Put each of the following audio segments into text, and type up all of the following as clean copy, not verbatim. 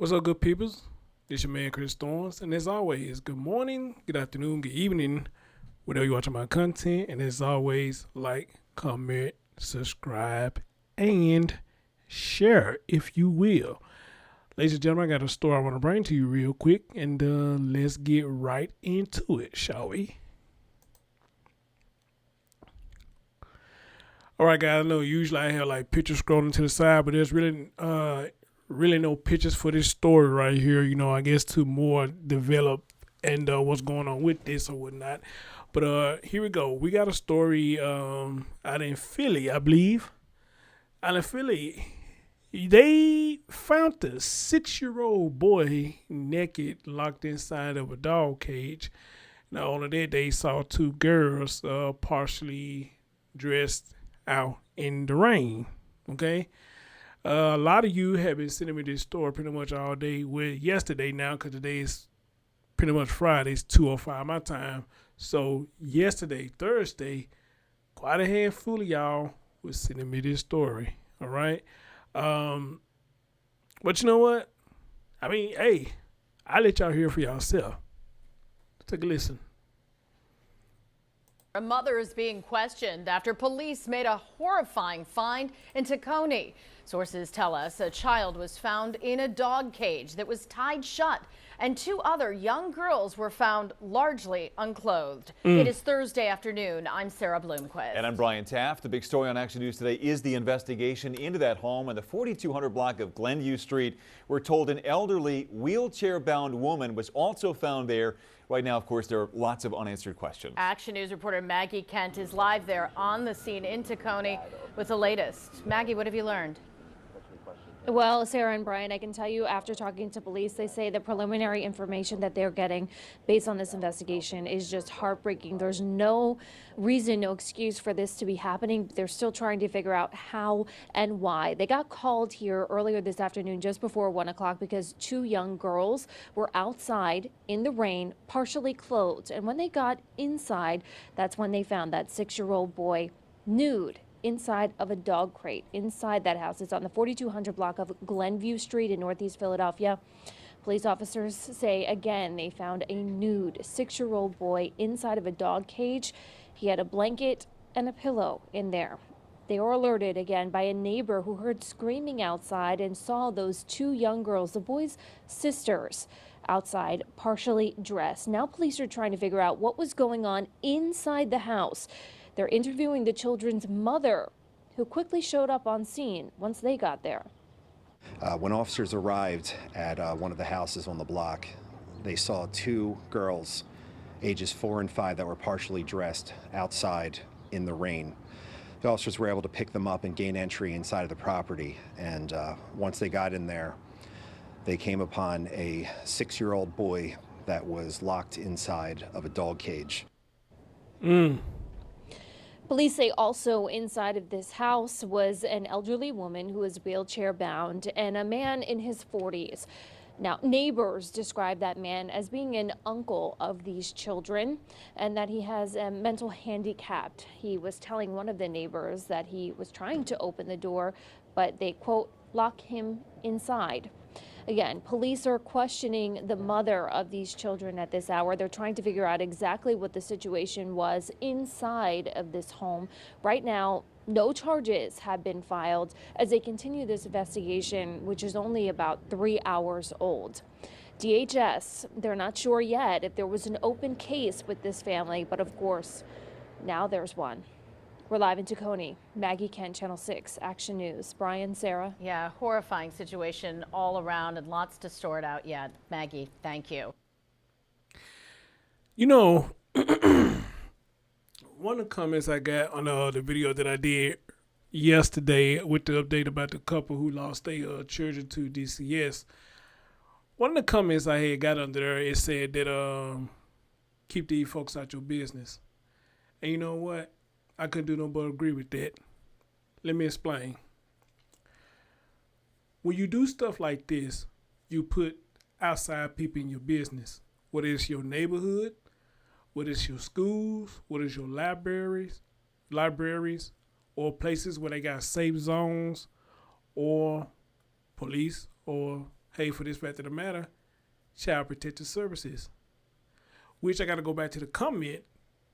What's up, good peoples? This your man Chris Storms, and as always, good morning, good afternoon, good evening, whenever you're watching my content. And as always, like, comment, subscribe, and share if you will. Ladies and gentlemen, I got a story I want to bring to you real quick, and let's get right into it, shall we? All right, guys. I know usually I have like pictures scrolling to the side, but there's really no pictures for this story right here. You know, I guess to more develop and what's going on with this or whatnot. But here we go. We got a story out in Philly, I believe. Out in Philly, they found a 6-year-old boy naked, locked inside of a dog cage. Not only that, they saw two girls partially dressed out in the rain. Okay. A lot of you have been sending me this story pretty much all day. With yesterday now, because today is pretty much Friday. It's 2:05 my time. So yesterday, Thursday, quite a handful of y'all was sending me this story. All right. But you know what? I mean, hey, I let y'all hear for yourself. Take a listen. A mother is being questioned after police made a horrifying find in Tacony. Sources tell us a child was found in a dog cage that was tied shut, and two other young girls were found largely unclothed. It is Thursday afternoon. I'm Sarah Bloomquist. And I'm Brian Taft. The big story on Action News today is the investigation into that home on the 4200 block of Glenview Street. We're told an elderly wheelchair-bound woman was also found there. Right now, of course, there are lots of unanswered questions. Action News reporter Maggie Kent is live there on the scene in Tacony with the latest. Maggie, what have you learned? Well, Sarah and Brian, I can tell you after talking to police, they say the preliminary information that they're getting based on this investigation is just heartbreaking. There's no reason, no excuse for this to be happening. They're still trying to figure out how and why. They got called here earlier this afternoon just before 1 o'clock because two young girls were outside in the rain, partially clothed. And when they got inside, that's when they found that 6-year-old boy nude inside of a dog crate inside that house. It's on the 4200 block of Glenview Street in Northeast Philadelphia. Police officers say again they found a nude 6-year-old boy inside of a dog cage. He had a blanket and a pillow in there. They were alerted again by a neighbor who heard screaming outside and saw those two young girls, the boy's sisters, outside partially dressed. Now police are trying to figure out what was going on inside the house. They're interviewing the children's mother, who quickly showed up on scene once they got there. When officers arrived at one of the houses on the block, they saw two girls, ages 4 and 5, that were partially dressed outside in the rain. The officers were able to pick them up and gain entry inside of the property. And once they got in there, they came upon a 6-year-old boy that was locked inside of a dog cage. Police say also inside of this house was an elderly woman who was wheelchair bound and a man in his 40s. Now, neighbors describe that man as being an uncle of these children and that he has a mental handicap. He was telling one of the neighbors that he was trying to open the door, but they, quote, lock him inside. Again, police are questioning the mother of these children at this hour. They're trying to figure out exactly what the situation was inside of this home. Right now, no charges have been filed as they continue this investigation, which is only about 3 hours old. DHS, they're not sure yet if there was an open case with this family, but of course, now there's one. We're live in Tacony. Maggie Kent, Channel 6, Action News. Brian, Sarah. Yeah, horrifying situation all around and lots to sort out yet. Maggie, thank you. You know, one of the comments I got on the video that I did yesterday with the update about the couple who lost their children to DCS, one of the comments I had got under there, it said that keep these folks out your business. And you know what? I couldn't do no but agree with that. Let me explain. When you do stuff like this, you put outside people in your business, whether it's your neighborhood, whether it's your schools, whether it's your libraries, or places where they got safe zones, or police, or hey, for this fact of the matter, Child Protective Services. Which I got to go back to the comment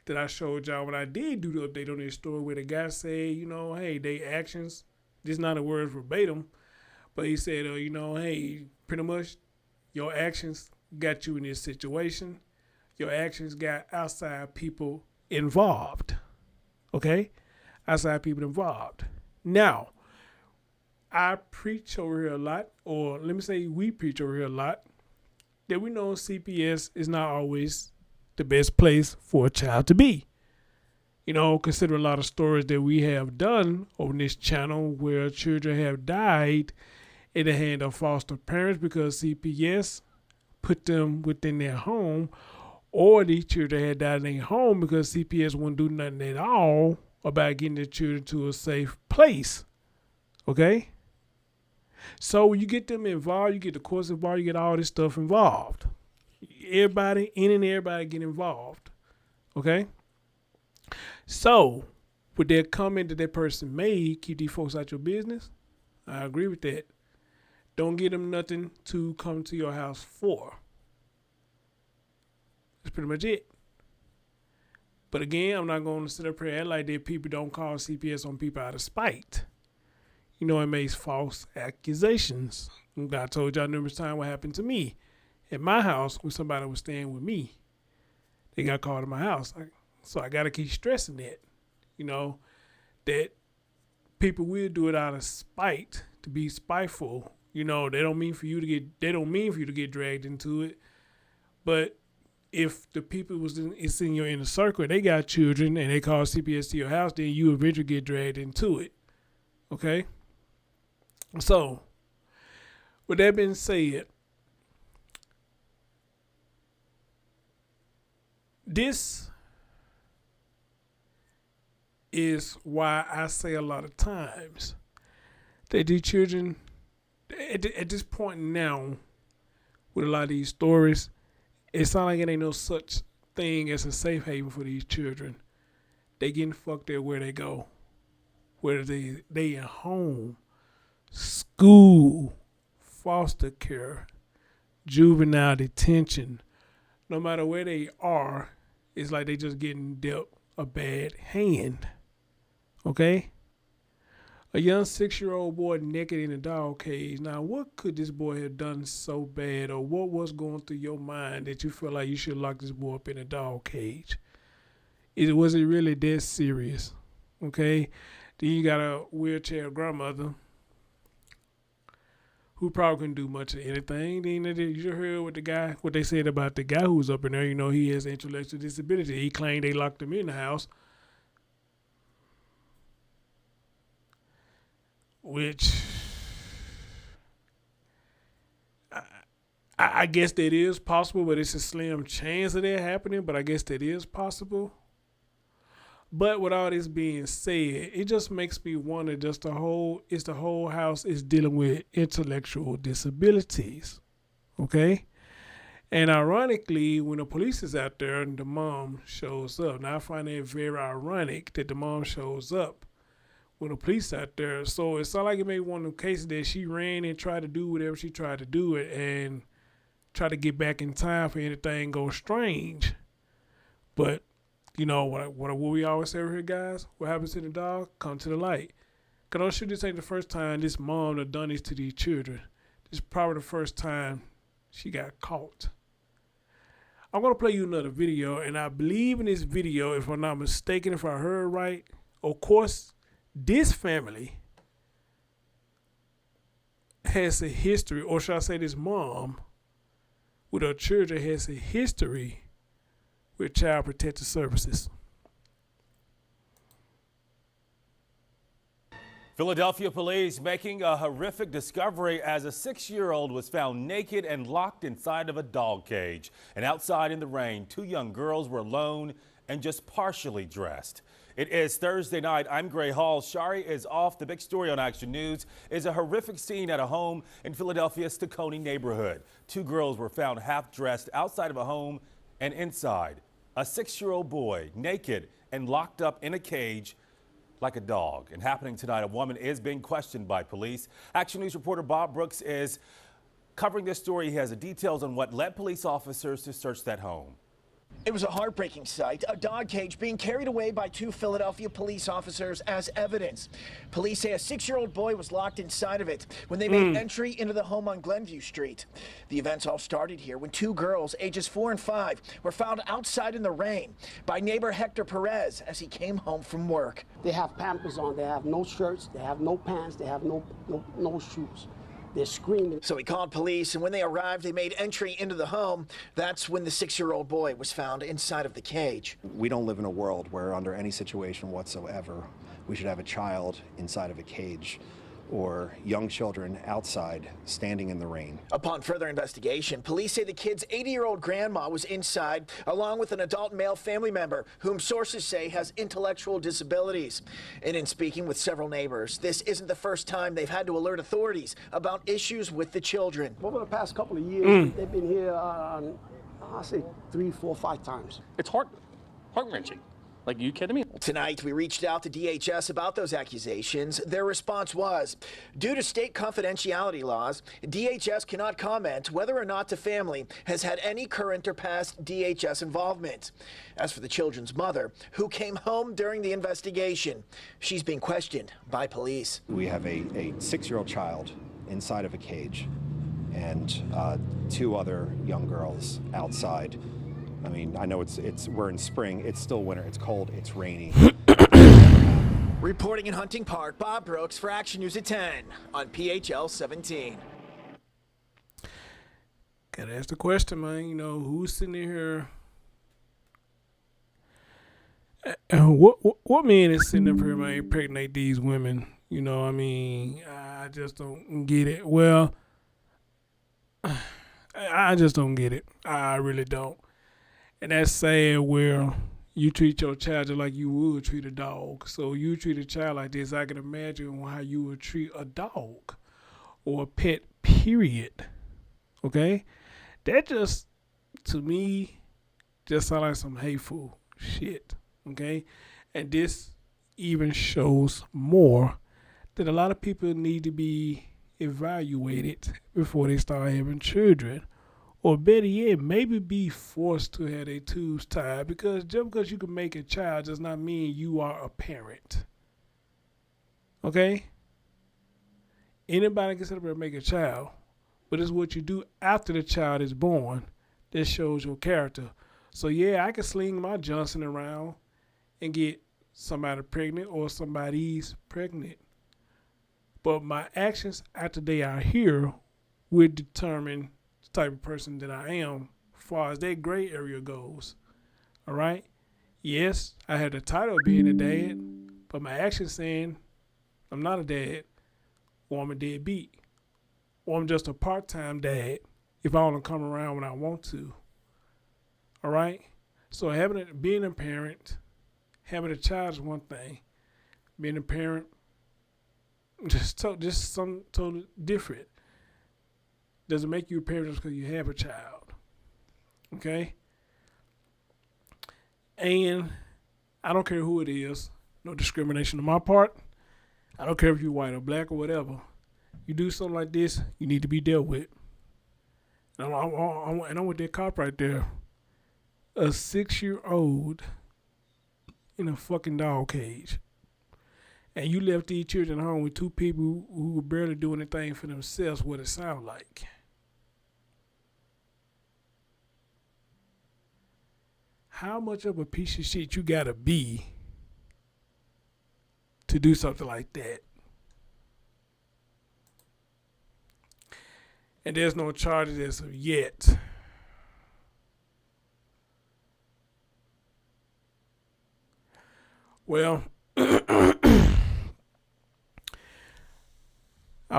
that I showed y'all when I did do the update on this story where the guy said, you know, hey, they actions, this is not a word verbatim, but he said, you know, hey, pretty much your actions got you in this situation. Your actions got outside people involved. Okay? Outside people involved. Now, I preach over here a lot, or let me say we preach over here a lot, that we know CPS is not always the best place for a child to be. You know, consider a lot of stories that we have done on this channel where children have died in the hand of foster parents because CPS put them within their home, or these children had died in their home because CPS wouldn't do nothing at all about getting the children to a safe place. Okay? So when you get them involved, you get the courts involved, you get all this stuff involved. Everybody, in and everybody get involved. Okay? So, with that comment that that person made, keep these folks out your business, I agree with that. Don't give them nothing to come to your house for. That's pretty much it. But again, I'm not going to sit up here and act like that people don't call CPS on people out of spite. You know, it makes false accusations. I told y'all numerous times what happened to me at my house when somebody was staying with me. They got called in my house. So I got to keep stressing that, you know, that people will do it out of spite, to be spiteful. You know, they don't mean for you to get dragged into it. But if the people it's in your inner circle, they got children and they call CPS to your house, then you eventually get dragged into it. Okay? So, with that being said, this is why I say a lot of times that these children, at this point now, with a lot of these stories, it sounds like it ain't no such thing as a safe haven for these children. They getting fucked everywhere they go. Whether they in home, school, foster care, juvenile detention, no matter where they are, it's like they just getting dealt a bad hand. Okay? A young 6-year-old boy naked in a dog cage. Now, what could this boy have done so bad, or what was going through your mind that you feel like you should lock this boy up in a dog cage? Was it really that serious? Okay? Then you got a wheelchair grandmother who probably couldn't do much of anything. Then you heard what they said about the guy who was up in there. You know, he has intellectual disability. He claimed they locked him in the house, which I guess that is possible, but it's a slim chance of that happening. But I guess that is possible. But with all this being said, it just makes me wonder, the whole house is dealing with intellectual disabilities. Okay? And ironically, when the police is out there and the mom shows up, now I find it very ironic that the mom shows up when the police out there. So it's not like it may be one of the cases that she ran and tried to do whatever she tried to do it and try to get back in time for anything go strange. But you know what we always say over here, guys? What happens to the dog? Come to the light. Because I'm sure this ain't the first time this mom done done this to these children. This is probably the first time she got caught. I'm going to play you another video, and I believe in this video, if I'm not mistaken, if I heard right, of course, this family has a history, or should I say this mom with her children has a history with Child Protective Services. Philadelphia police making a horrific discovery as a 6-year-old was found naked and locked inside of a dog cage. And outside in the rain, 2 young girls were alone and just partially dressed. It is Thursday night. I'm Gray Hall. Shari is off. The big story on Action News is a horrific scene at a home in Philadelphia's Tacony neighborhood. 2 girls were found half dressed outside of a home, and inside, a 6-year-old boy naked and locked up in a cage like a dog. And happening tonight, a woman is being questioned by police. Action News reporter Bob Brooks is Covering this story, he has the details on what led police officers to search that home. It was a heartbreaking sight, a dog cage being carried away by 2 Philadelphia police officers as evidence. Police say a 6-year-old boy was locked inside of it when they made entry into the home on Glenview Street. The events all started here when 2 girls, ages 4 and 5, were found outside in the rain by neighbor Hector Perez as he came home from work. They have Pampers on, they have no shirts, they have no pants, they have no shoes. They're screaming. So he called police, and when they arrived, they made entry into the home. That's when the 6-year-old boy was found inside of the cage. We don't live in a world where under any situation whatsoever we should have a child inside of a cage or young children outside standing in the rain. Upon further investigation, police say the kid's 80-year-old grandma was inside along with an adult male family member whom sources say has intellectual disabilities. And in speaking with several neighbors, this isn't the first time they've had to alert authorities about issues with the children. Over the past couple of years, they've been here, I say 3, 4, 5 times. It's heart-wrenching. Like, you kidding me? Tonight, we reached out to DHS about those accusations. Their response was, due to state confidentiality laws, DHS cannot comment whether or not the family has had any current or past DHS involvement. As for the children's mother, who came home during the investigation, she's being questioned by police. We have a 6-year-old child inside of a cage and 2 other young girls outside. I mean, I know we're in spring, it's still winter, it's cold, it's rainy. Reporting in Hunting Park, Bob Brooks for Action News at 10 on PHL 17. Gotta ask the question, man. You know, who's sitting in here? What man is sitting up here, man, impregnate these women? You know, I mean, I just don't get it. Well, I just don't get it. I really don't. And that's sad where you treat your child just like you would treat a dog. So you treat a child like this, I can imagine how you would treat a dog or a pet, period. Okay? That just, to me, just sounds like some hateful shit. Okay? And this even shows more that a lot of people need to be evaluated before they start having children. Or better yet, maybe be forced to have their tubes tied, because just because you can make a child does not mean you are a parent. Okay? Anybody can sit up and make a child, but it's what you do after the child is born that shows your character. So yeah, I can sling my Johnson around and get somebody pregnant or somebody's pregnant. But my actions after they are here will determine type of person that I am as far as that gray area goes. All right? Yes, I had the title of being a dad, but my actions saying I'm not a dad, or I'm a deadbeat, or I'm just a part-time dad if I want to come around when I want to. All right? So being a parent, having a child is one thing. Being a parent, just something totally different. Doesn't make you a parent just because you have a child. Okay? And I don't care who it is. No discrimination on my part. I don't care if you're white or black or whatever. You do something like this, you need to be dealt with. And I'm with that cop right there. A 6-year-old in a fucking dog cage. And you left these children home with 2 people who were barely doing anything for themselves, what it sounds like. How much of a piece of shit you gotta be to do something like that? And there's no charges as of yet. Well, I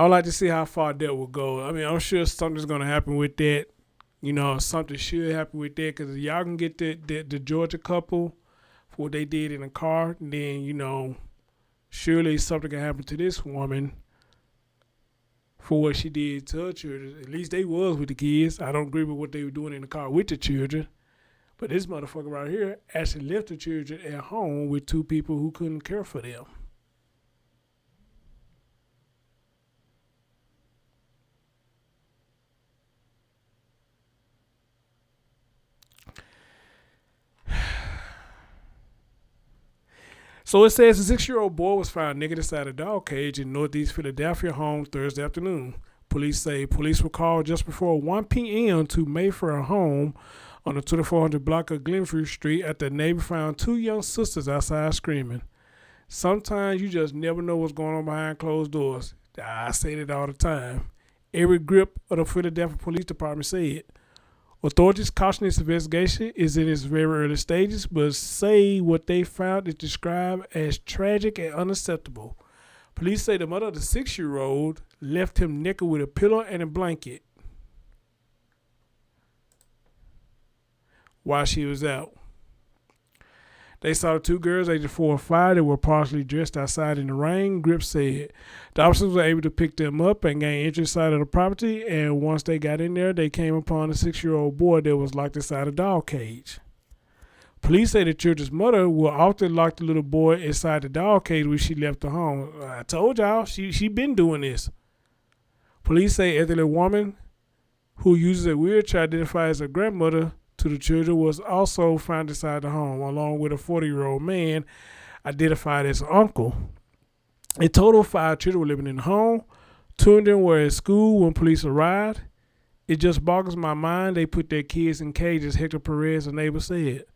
would like to see how far that will go. I mean, I'm sure something's going to happen with that. You know, something should happen with that, because if y'all can get the Georgia couple for what they did in the car, then, you know, surely something can happen to this woman for what she did to her children. At least they was with the kids. I don't agree with what they were doing in the car with the children. But this motherfucker right here actually left the children at home with 2 people who couldn't care for them. So it says a 6-year-old boy was found naked inside a dog cage in Northeast Philadelphia home Thursday afternoon. Police say police were called just before 1 p.m. to Mayfair home on the 2400 block of Glenview Street after a neighbor found 2 young sisters outside screaming. Sometimes you just never know what's going on behind closed doors. I say that all the time. Every Gripp of the Philadelphia Police Department said. Authorities caution this investigation is in its very early stages, but say what they found is described as tragic and unacceptable. Police say the mother of the 6-year-old left him naked with a pillow and a blanket while she was out. They saw the 2 girls, ages 4 and 5, that were partially dressed outside in the rain. Gripp said the officers were able to pick them up and gain entry inside of the property, and once they got in there, they came upon a 6-year-old boy that was locked inside a dog cage. Police say the children's mother will often lock the little boy inside the dog cage when she left the home. I told y'all, she been doing this. Police say elderly woman who uses a wheelchair identified as a grandmother to the children was also found inside the home, along with a 40-year-old man identified as uncle. In total, 5 children were living in the home. 2 of them were at school when police arrived. It just boggles my mind they put their kids in cages, Hector Perez, a neighbor, said.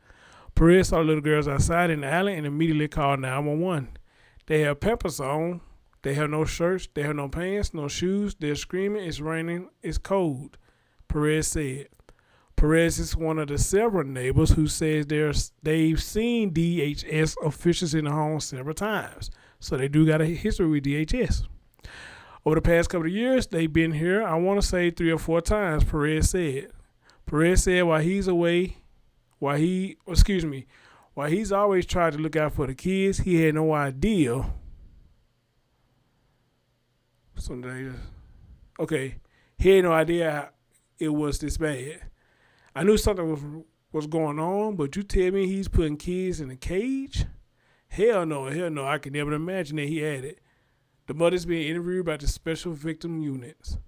Perez saw the little girls outside in the alley and immediately called 911. They have pampers on. They have no shirts. They have no pants, no shoes. They're screaming. It's raining. It's cold, Perez said. Perez is one of the several neighbors who says they've seen DHS officials in the home several times. So they do got a history with DHS. Over the past couple of years, they've been here, I want to say 3 or 4 times, Perez said. Perez said while he's always tried to look out for the kids, he had no idea. He had no idea it was this bad. I knew something was going on, but you tell me he's putting kids in a cage? Hell no. I can never imagine that he had it. The mother's being interviewed by the special victim units.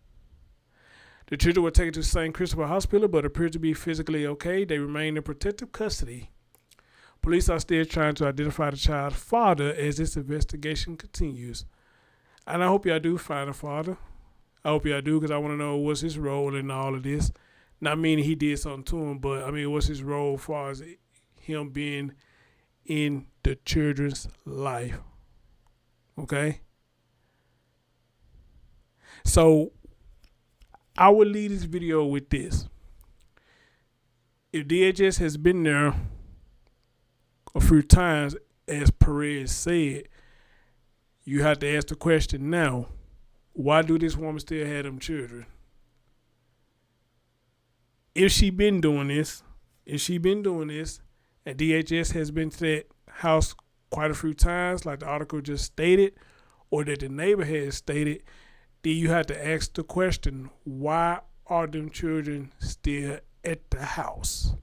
The children were taken to St. Christopher Hospital, but appear to be physically okay. They remain in protective custody. Police are still trying to identify the child's father as this investigation continues. And I hope y'all do find a father. I hope y'all do, because I want to know what's his role in all of this. Not meaning he did something to him, but I mean, what's his role as far as him being in the children's life? Okay? So, I will leave this video with this. If DHS has been there a few times, as Perez said, you have to ask the question now, why do this woman still have them children? If she been doing this, and DHS has been to that house quite a few times, like the article just stated, or that the neighbor has stated, then you have to ask the question, why are them children still at the house?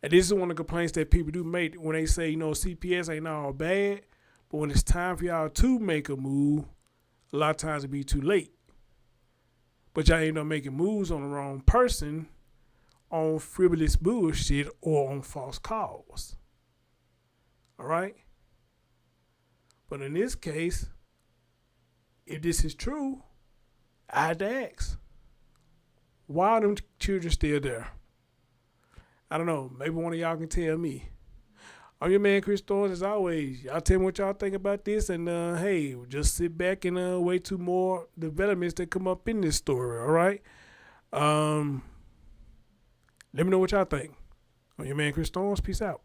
And this is one of the complaints that people do make when they say, CPS ain't all bad, but when it's time for y'all to make a move, a lot of times it be too late. But y'all end up making moves on the wrong person, on frivolous bullshit, or on false calls. All right? But in this case, if this is true, I had to ask, why are them children still there? I don't know. Maybe one of y'all can tell me. I'm your man, Chris Thorns, as always. Y'all tell me what y'all think about this, and hey, just sit back and wait till more developments that come up in this story, all right? Let me know what y'all think. I'm your man, Chris Thorns. Peace out.